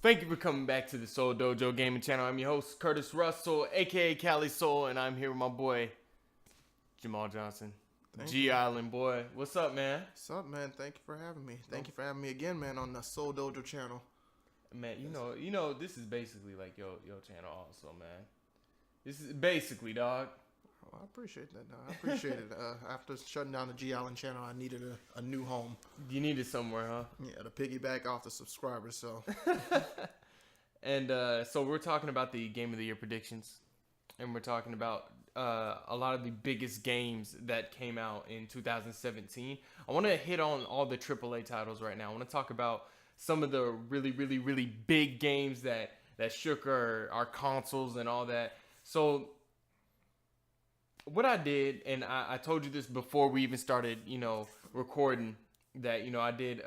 Thank you for coming back to the Soul Dojo Gaming Channel. I'm your host, Curtis Russell, aka Cali Soul, and I'm here with my boy, Jamal Johnson. G Island boy. What's up, man? What's up, man? Thank you for having me. Thank you for having me again, man, on the Soul Dojo channel. Man, you know, this is basically like your channel also, man. This is basically, dog. Oh, I appreciate that, dog. I appreciate it. After shutting down the G Island channel, I needed a new home. You needed somewhere, huh? Yeah, to piggyback off the subscribers, so. And so we're talking about the Game of the Year predictions. And we're talking about a lot of the biggest games that came out in 2017. I want to hit on all the AAA titles right now. I want to talk about some of the really, really, really big games that shook our consoles and all that. So what I did, and I told you this before we even started, recording, that, I did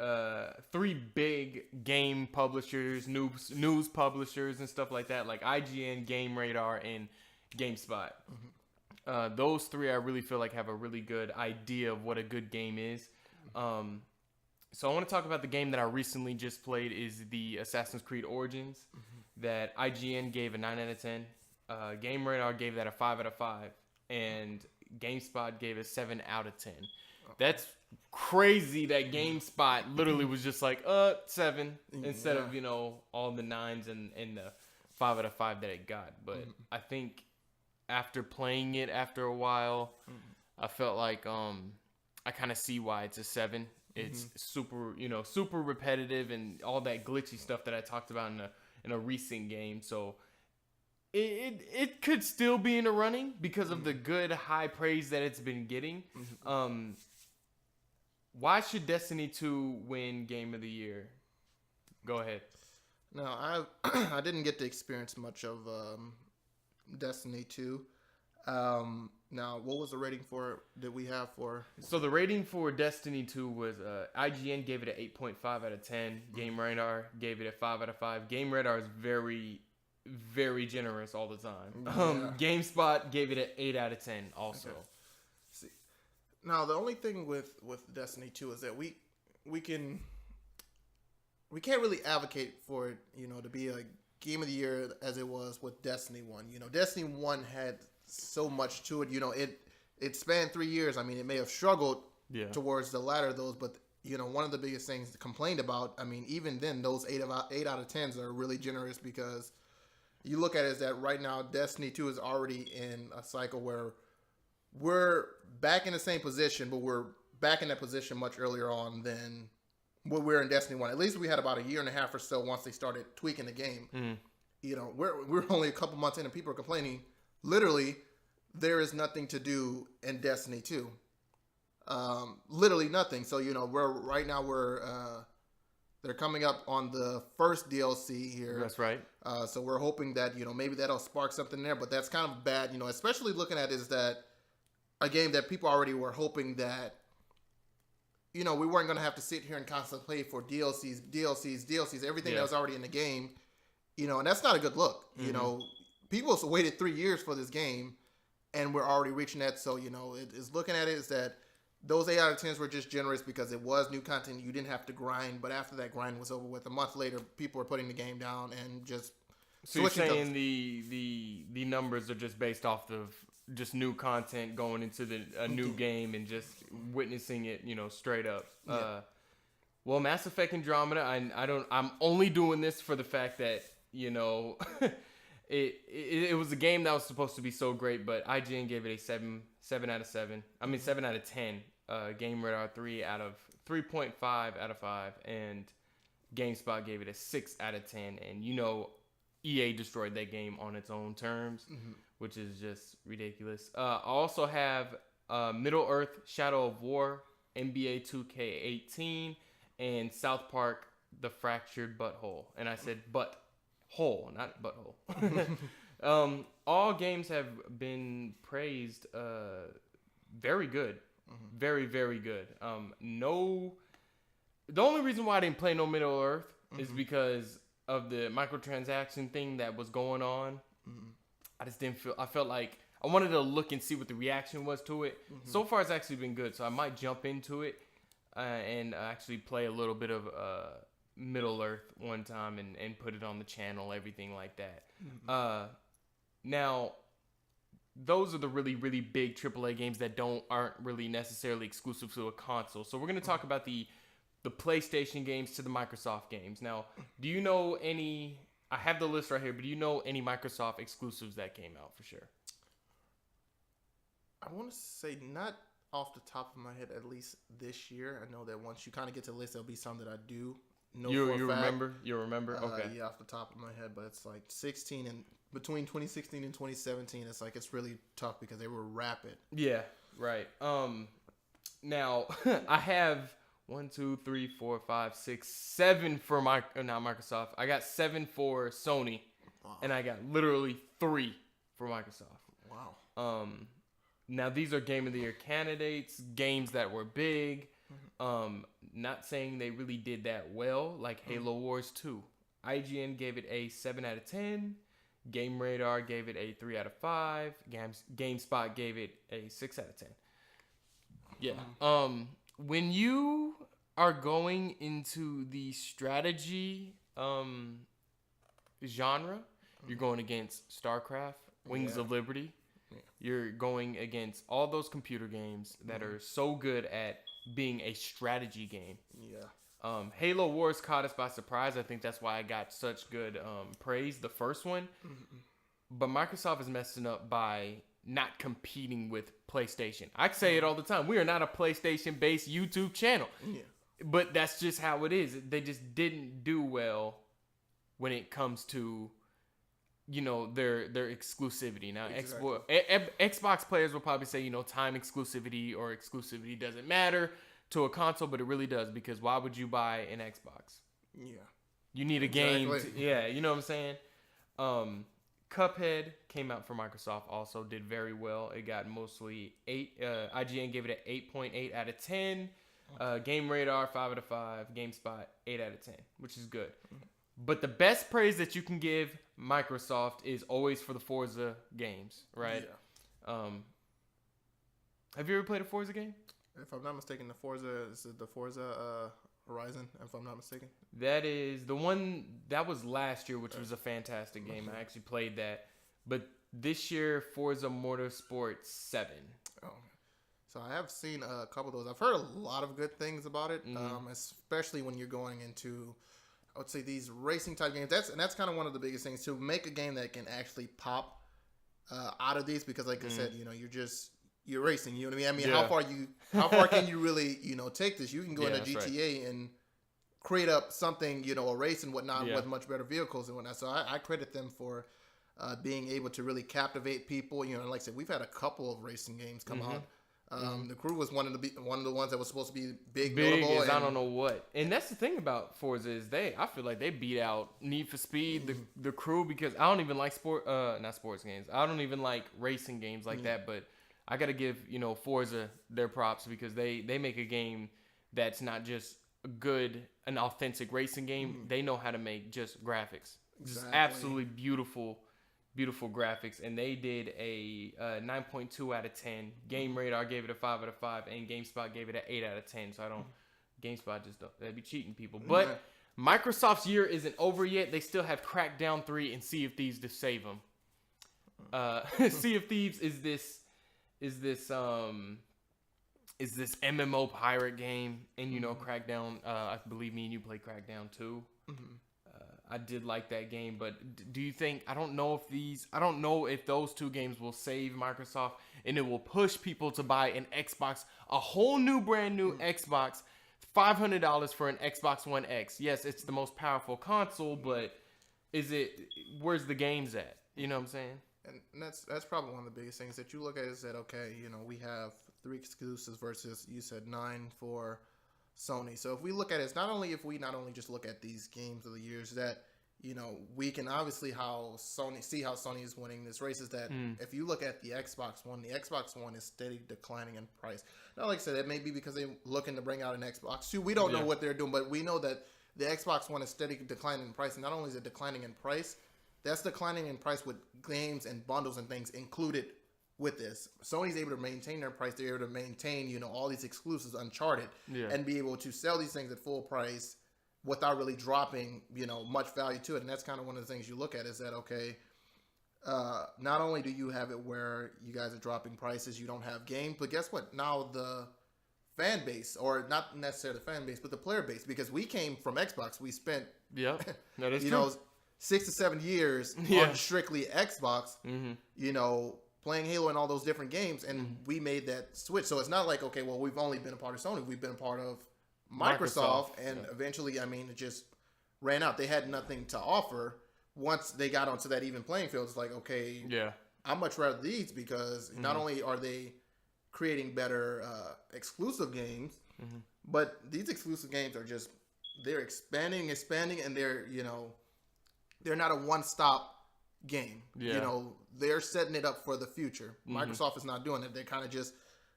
3 big game publishers, news publishers and stuff like that, like IGN, Game Radar, and GameSpot. Mm-hmm. Those 3 I really feel like have a really good idea of what a good game is. So I want to talk about the game that I recently just played, is the Assassin's Creed Origins, that IGN gave a 9 out of 10. Game Radar gave that a 5 out of 5. And GameSpot gave it 7 out of 10. That's crazy that GameSpot literally was just like, 7, instead of, all the 9s and the 5 out of 5 that it got. But I think after playing it after a while, I felt like I kind of see why it's a 7. It's super, super repetitive and all that glitchy stuff that I talked about in a recent game. So it could still be in the running because of the good high praise that it's been getting. Why should Destiny 2 win Game of the Year? Go ahead. No, I didn't get to experience much of Destiny 2. Now, what was the rating that we have for? So the rating for Destiny 2 was IGN gave it an 8.5 out of 10. Game Radar gave it a 5 out of 5. Game Radar is very, very generous all the time. GameSpot gave it an 8 out of 10 also. Okay. See, now the only thing with Destiny 2 is that we can't really advocate for it, to be a Game of the Year as it was with Destiny 1. Destiny 1 had so much to it. It spanned 3 years. I mean, it may have struggled towards the latter of those, but one of the biggest things complained about, I mean, even then, those 8 out of 10s are really generous, because you look at it as that right now, Destiny 2 is already in a cycle where we're back in the same position, but we're back in that position much earlier on than what we're in Destiny 1. At least we had about a year and a half or so once they started tweaking the game. We're only a couple months in and people are complaining. Literally, there is nothing to do in Destiny 2. Literally nothing. So, they're coming up on the first DLC here. That's right. So we're hoping that, maybe that'll spark something there. But that's kind of bad, especially looking at is that a game that people already were hoping that, we weren't going to have to sit here and constantly play for DLCs, everything that was already in the game. And that's not a good look. People waited 3 years for this game, and we're already reaching that. So, it's looking at it is that those 8 out of 10s were just generous because it was new content. You didn't have to grind, but after that grind was over with, a month later, people were putting the game down and just. So you're saying the numbers are just based off of just new content going into a new game and just witnessing it, straight up. Yeah. Well, Mass Effect Andromeda, I'm only doing this for the fact that it was a game that was supposed to be so great, but IGN gave it a 7 out of 7. I mean 7 out of 10. Game Radar 3.5 out of 5, and GameSpot gave it a 6 out of 10. And EA destroyed that game on its own terms, which is just ridiculous. I also have Middle Earth: Shadow of War, NBA 2K18, and South Park: The Fractured Butthole. And I said butthole, not butthole. All games have been praised very good. Very, very good. The only reason why I didn't play no Middle Earth is because of the microtransaction thing that was going on. I felt like I wanted to look and see what the reaction was to it. So far it's actually been good, so I might jump into it. and actually play a little bit of Middle Earth one time and put it on the channel, everything like that. Now, those are the really, really big AAA games that aren't really necessarily exclusive to a console. So we're going to talk about the PlayStation games to the Microsoft games. Now, do you know any... I have the list right here, but do you know any Microsoft exclusives that came out for sure? I want to say not off the top of my head, at least this year. I know that once you kind of get to the list, there'll be some that I do know for a fact. Remember? You remember? Okay. Yeah, off the top of my head, but it's like 16 and between 2016 and 2017, it's really tough because they were rapid. Yeah, right. Now I have 1, 2, 3, 4, 5, 6, 7 for not Microsoft. I got 7 for Sony, and I got literally 3 for Microsoft. Wow. Now these are Game of the Year candidates, games that were big. Not saying they really did that well, like Halo Wars 2. IGN gave it a 7 out of 10. Game Radar gave it a 3 out of 5. GameSpot gave it a 6 out of 10. Yeah. When you are going into the strategy genre, you're going against StarCraft, Wings of Liberty. Yeah. You're going against all those computer games that are so good at being a strategy game. Yeah. Halo Wars caught us by surprise. I think that's why I got such good praise, the first one. But Microsoft is messing up by not competing with PlayStation. I say it all the time. We are not a PlayStation-based YouTube channel. Yeah. But that's just how it is. They just didn't do well when it comes to, their exclusivity. Now, exactly. Xbox players will probably say, time exclusivity or exclusivity doesn't matter to a console, but it really does, because why would you buy an Xbox? Yeah. You need a game. You know what I'm saying? Cuphead came out for Microsoft, also did very well. It got mostly 8. IGN gave it an 8.8 out of 10. Game Radar, 5 out of 5. GameSpot, 8 out of 10, which is good. But the best praise that you can give Microsoft is always for the Forza games, right? Yeah. Have you ever played a Forza game? If I'm not mistaken, is it the Forza Horizon, if I'm not mistaken? That is the one that was last year, which was a fantastic game. I actually played that. But this year, Forza Motorsport 7. Oh. So I have seen a couple of those. I've heard a lot of good things about it, especially when you're going into, I would say, these racing type games. That's kind of one of the biggest things, to make a game that can actually pop out of these, because like I said, you're racing. You know what I mean? How far can you really, take this? You can go into GTA and create up something, a race and whatnot with much better vehicles and whatnot. So I credit them for being able to really captivate people. Like I said, we've had a couple of racing games come out. The Crew was one of the ones that was supposed to be big notable. I don't know what. And that's the thing about Forza is I feel like they beat out Need for Speed, the Crew, because I don't even like not sports games. I don't even like racing games like that, but I got to give, Forza their props, because they make a game that's not just an authentic racing game. They know how to make just graphics. Just absolutely beautiful graphics. And they did a 9.2 out of 10. Game Radar gave it a 5 out of 5. And GameSpot gave it an 8 out of 10. So GameSpot they'd be cheating people. But Microsoft's year isn't over yet. They still have Crackdown 3 and Sea of Thieves to save them. Sea of Thieves is this MMO pirate game, and Crackdown. I believe me and you played Crackdown 2. I did like that game, but do you think? I don't know if those two games will save Microsoft, and it will push people to buy an Xbox, a whole new brand new Xbox, $500 for an Xbox One X. Yes, it's the most powerful console, but where's the games at? You know what I'm saying? And that's probably one of the biggest things that you look at is that, okay, we have 3 exclusives versus, you said 9 for Sony. So if we look at it, it's not only just look at these games of the years that, we can obviously see how Sony is winning this race, is that if you look at the Xbox One is steady declining in price. Now, like I said, it may be because they're looking to bring out an Xbox 2. We don't know what they're doing, but we know that the Xbox One is steady declining in price. And not only is it declining in price, that's declining in price with games and bundles and things included with this. Sony's able to maintain their price. They're able to maintain, you know, all these exclusives, Uncharted, and be able to sell these things at full price without really dropping, you know, much value to it. And that's kind of one of the things you look at is that, okay, not only do you have it where you guys are dropping prices, you don't have game, but guess what? Now the fan base, or not necessarily the fan base, but the player base, because we came from Xbox, we spent, that is you true. know, 6 to 7 years on strictly Xbox, you know, playing Halo and all those different games, and we made that switch. So it's not like, okay, well, we've only been a part of Sony, we've been a part of Microsoft, and eventually, I mean, it just ran out. They had nothing to offer. Once they got onto that even playing field, it's like, okay, I'd much rather these, because not only are they creating better exclusive games, but these exclusive games are just, they're expanding, and they're, you know, they're not a one-stop game. You know, they're setting it up for the future. Microsoft is not doing it. They're kind of just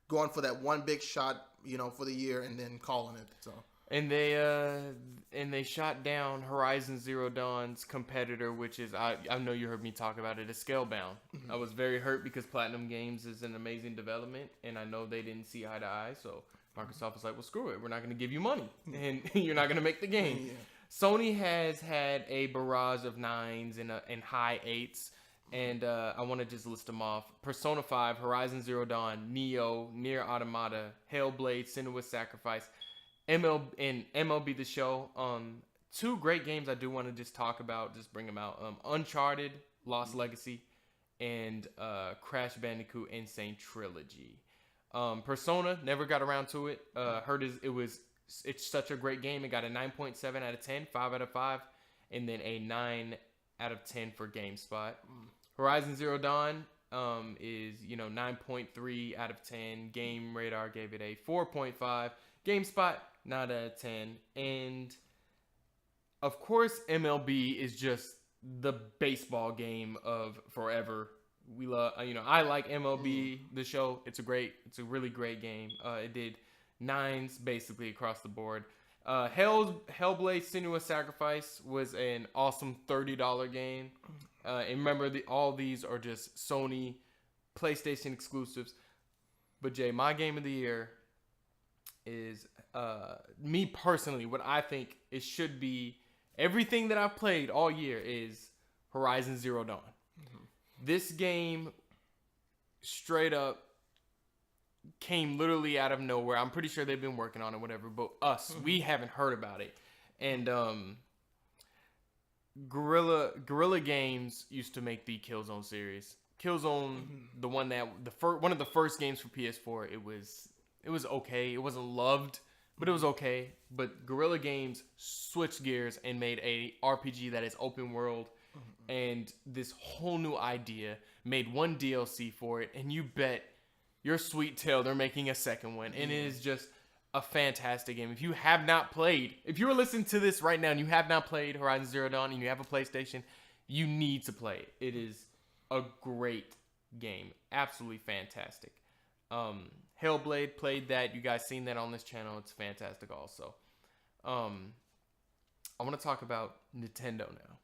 going for that one big shot, you know, for the year and then calling it. So. And they shot down Horizon Zero Dawn's competitor, which is, I know you heard me talk about it, is Scalebound. I was very hurt because Platinum Games is an amazing development, and I know they didn't see eye to eye, so Microsoft was like, well, screw it. We're not going to give you money, and you're not going to make the game. Sony has had a barrage of 9s and high 8s, and I want to just list them off. Persona 5, Horizon Zero Dawn, Neo, Nier Automata, Hellblade, Senua's Sacrifice, MLB The Show. 2 great games I do want to just talk about, just bring them out. Uncharted, Lost Legacy, and Crash Bandicoot Insane Trilogy. Persona, never got around to it. Heard it's such a great game. It got a 9.7 out of 10, 5 out of 5, and then a 9 out of 10 for GameSpot. Horizon Zero Dawn is, you know, 9.3 out of 10. Game Radar gave it a 4.5. GameSpot, 9 out of 10. And of course, MLB is just the baseball game of forever. We love, you know, I like MLB The Show. It's a really great game. It did 9s basically across the board. Hellblade Senua's Sacrifice was an awesome $30 game. And remember, all these are just Sony PlayStation exclusives. But Jay, my game of the year is, me personally, what I think it should be, everything that I've played all year is Horizon Zero Dawn. This game straight up came literally out of nowhere. I'm pretty sure they've been working on it, whatever, but we haven't heard about it. And Guerrilla Games used to make the Killzone series. Killzone, the one that one of the first games for PS4. It was okay. It wasn't loved, but it was okay. But Guerrilla Games switched gears and made a RPG that is open world, and this whole new idea. Made one DLC for it, and you bet your sweet tail they're making a second one. And it is just a fantastic game. If you are listening to this right now and you have not played Horizon Zero Dawn and you have a PlayStation, you need to play it. It is a great game. Absolutely fantastic. Hellblade, played that. You guys seen that on this channel. It's fantastic also. I want to talk about Nintendo now.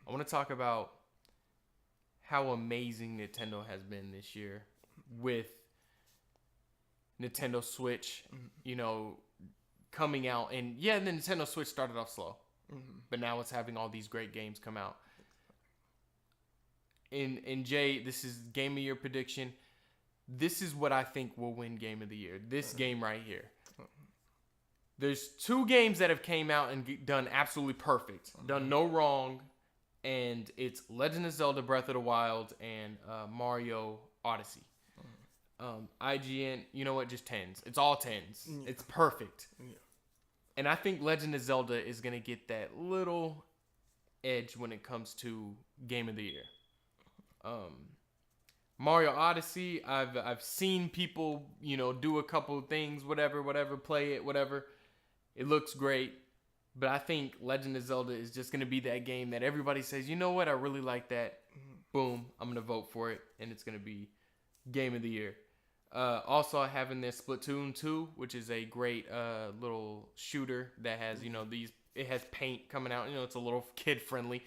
I want to talk about how amazing Nintendo has been this year with Nintendo Switch, you know, coming out. And yeah, the Nintendo Switch started off slow, but now it's having all these great games come out. And Jay, this is Game of the Year prediction. This is what I think will win Game of the Year. This game right here. There's 2 games that have came out and done absolutely perfect, done no wrong. And it's Legend of Zelda Breath of the Wild and Mario Odyssey. IGN, you know what? Just 10s. It's all 10s. It's perfect. And I think Legend of Zelda is going to get that little edge when it comes to Game of the Year. Mario Odyssey, I've seen people, you know, do a couple of things, whatever, play it, whatever. It looks great. But I think Legend of Zelda is just going to be that game that everybody says, you know what, I really like that. Boom, I'm going to vote for it, and it's going to be Game of the Year. Also, I have in there Splatoon 2, which is a great little shooter that has, you know, it has paint coming out. You know, it's a little kid-friendly.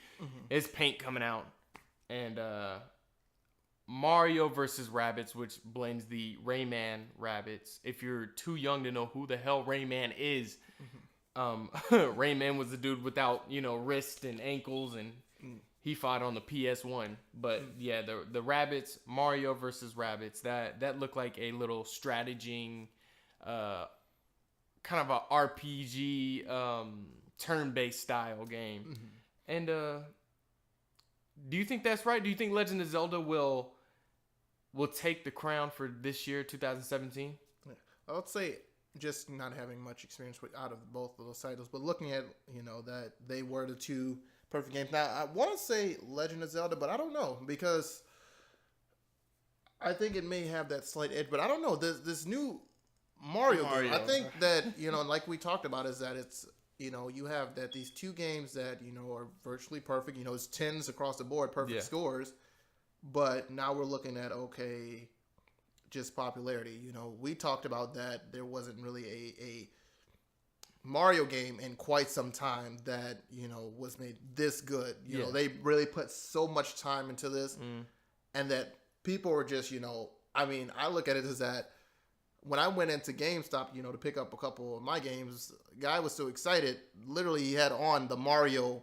It's paint coming out. And Mario versus Rabbids, which blends the Rayman Rabbids. If you're too young to know who the hell Rayman is, Rayman was the dude without, wrist and ankles, and he fought on the PS1. But yeah, the Rabbids, Mario versus Rabbids, that looked like a little strategizing, kind of a RPG, turn-based style game. And do you think that's right? Do you think Legend of Zelda will take the crown for this year, 2017? I would say just not having much experience out of both of those titles, but looking at, that they were the two perfect games. Now, I want to say Legend of Zelda, but I don't know, because I think it may have that slight edge, but I don't know. This new Mario game, I think that, like we talked about, is that it's, you have that these two games that, are virtually perfect, it's 10s across the board, perfect scores, but now we're looking at, okay, just popularity. We talked about that there wasn't really a Mario game in quite some time that, was made this good. They really put so much time into this, and that people were just, I look at it as that when I went into GameStop, to pick up a couple of my games, the guy was so excited. Literally, he had on the Mario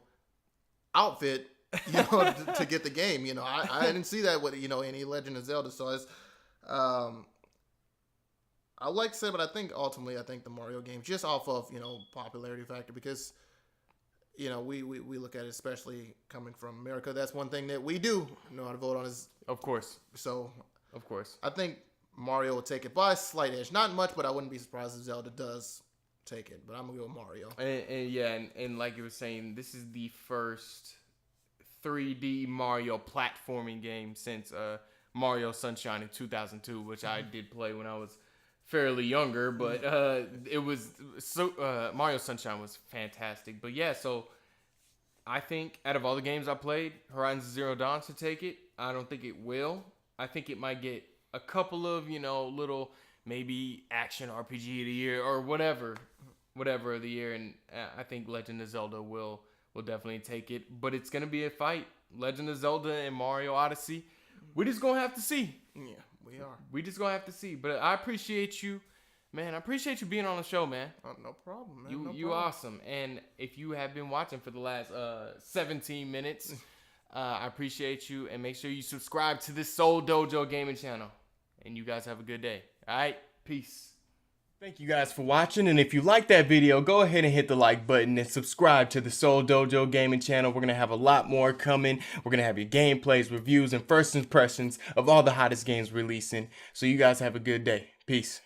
outfit, to get the game. I didn't see that with, any Legend of Zelda. So it's, I like to say, but I think ultimately, the Mario game, just off of, popularity factor, because, we look at it, especially coming from America. That's one thing that we do know how to vote on is. Of course. So. Of course. I think Mario will take it by a slight edge. Not much, but I wouldn't be surprised if Zelda does take it. But I'm going to go with Mario. And like you were saying, this is the first 3D Mario platforming game since Mario Sunshine in 2002, which I did play when I was fairly younger. But it was Mario Sunshine was fantastic. But yeah, so I think out of all the games I played, Horizon Zero Dawn should take it. I don't think it will. I think it might get a couple of, little maybe action RPG of the year or whatever of the year. And I think Legend of Zelda will definitely take it. But it's going to be a fight. Legend of Zelda and Mario Odyssey. We're just going to have to see. Yeah, we are. We just going to have to see. But I appreciate you. Man, I appreciate you being on the show, man. No problem, man. You awesome. And if you have been watching for the last 17 minutes... I appreciate you, and make sure you subscribe to this Seoul Dojo gaming channel. And you guys have a good day. All right, peace. Thank you guys for watching, and if you like that video, go ahead and hit the like button and subscribe to the Seoul Dojo gaming channel. We're going to have a lot more coming. We're going to have your gameplays, reviews, and first impressions of all the hottest games releasing. So you guys have a good day. Peace.